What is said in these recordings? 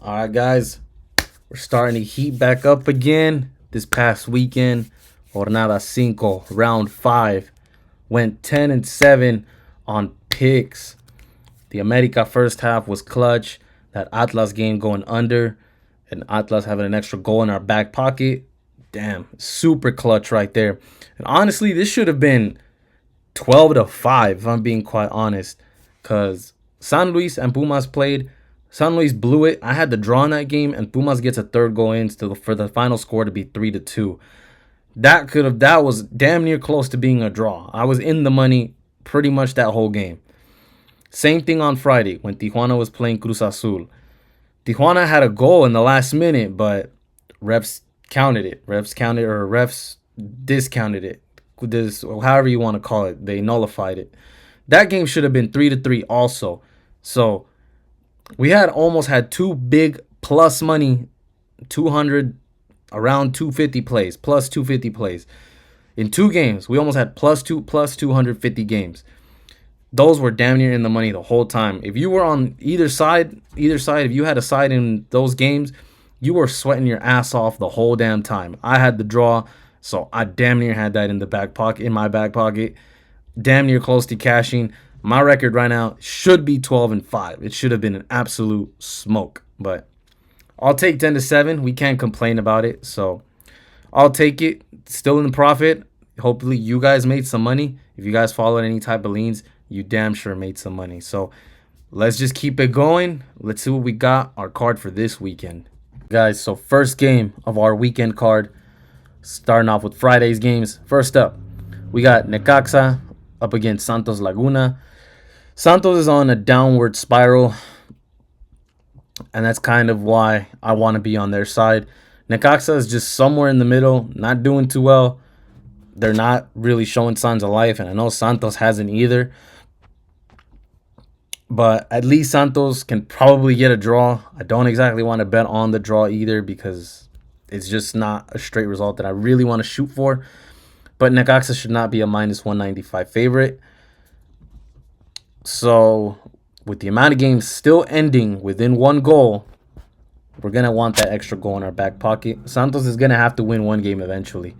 All right, guys, we're starting to heat back up again. This past weekend, Jornada Cinco, round 5, went 10-7 on picks. The America first half was clutch. That Atlas game going under, and Atlas having an extra goal in our back pocket. Damn, super clutch right there. And honestly, this should have been 12-5, if I'm being quite honest, because San Luis and Pumas played. San Luis blew it. I had the draw in that game, and Pumas gets a third goal in for the final score to be 3-2. That was damn near close to being a draw. I was in the money pretty much that whole game. Same thing on Friday when Tijuana was playing Cruz Azul. Tijuana had a goal in the last minute, but refs counted it. Refs discounted it. However you want to call it, they nullified it. That game should have been 3-3 also. So we had almost had two big plus money, 200, around 250 plays, plus 250 plays. In 2 games, we almost had plus 250 games. Those were damn near in the money the whole time. If you were on either side, if you had a side in those games, you were sweating your ass off the whole damn time. I had the draw, so I damn near had that in my back pocket. Damn near close to cashing. My record right now should be 12-5. It should have been an absolute smoke, but I'll take 10-7. We can't complain about it, so I'll take it. Still in the profit. Hopefully you guys made some money. If you guys followed any type of leans, you damn sure made some money. So let's just keep it going. Let's see what we got our card for this weekend. Guys, so first game of our weekend card, starting off with Friday's games. First up, we got Necaxa up against Santos Laguna. Santos is on a downward spiral, and that's kind of why I want to be on their side. Necaxa is just somewhere in the middle, not doing too well. They're not really showing signs of life, and I know Santos hasn't either. But at least Santos can probably get a draw. I don't exactly want to bet on the draw either because it's just not a straight result that I really want to shoot for. But Necaxa should not be a minus 195 favorite. So with the amount of games still ending within 1 goal, we're going to want that extra goal in our back pocket. Santos is going to have to win 1 game eventually.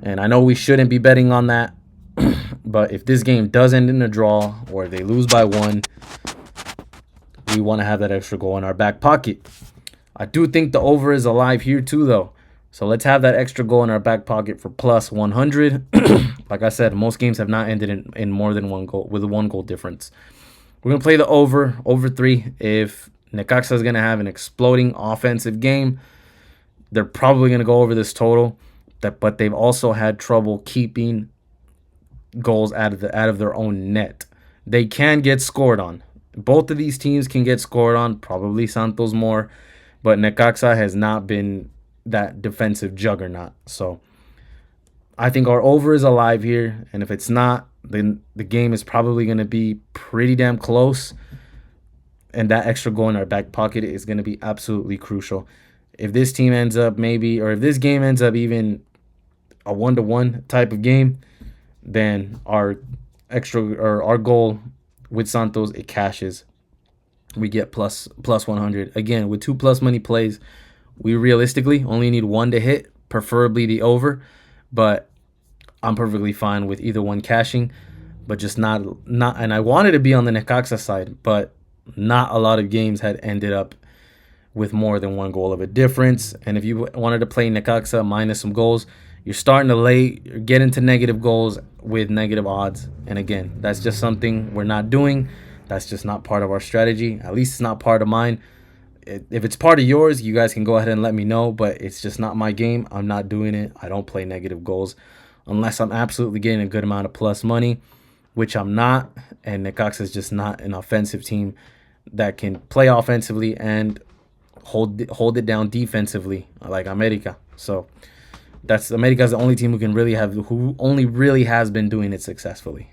And I know we shouldn't be betting on that. But if this game does end in a draw or they lose by 1, we want to have that extra goal in our back pocket. I do think the over is alive here too, though. So let's have that extra goal in our back pocket for plus 100. Like I said, most games have not ended in more than 1 goal, with a 1 goal difference. We're going to play the over 3. If Necaxa is going to have an exploding offensive game, they're probably going to go over this total. But they've also had trouble keeping goals out of their own net. They can get scored on. Both of these teams can get scored on, probably Santos more, but Necaxa has not been that defensive juggernaut. So I think our over is alive here, and if it's not, then the game is probably going to be pretty damn close, and that extra goal in our back pocket is going to be absolutely crucial. If this team ends up if this game ends up even a 1-1 type of game, then our goal with Santos, it cashes. We get plus 100. Again, with 2 plus money plays, we realistically only need 1 to hit, preferably the over, but I'm perfectly fine with either one cashing, but just not and I wanted to be on the Necaxa side, but not a lot of games had ended up with more than 1 goal of a difference. And if you wanted to play Necaxa minus some goals, you're starting to get into negative goals with negative odds. And again, that's just something we're not doing. That's just not part of our strategy. At least it's not part of mine. If it's part of yours, you guys can go ahead and let me know, but it's just not my game. I'm not doing it. I don't play negative goals unless I'm absolutely getting a good amount of plus money, which I'm not. And Necaxa is just not an offensive team that can play offensively and hold it down defensively like America. So America's the only team who only really has been doing it successfully.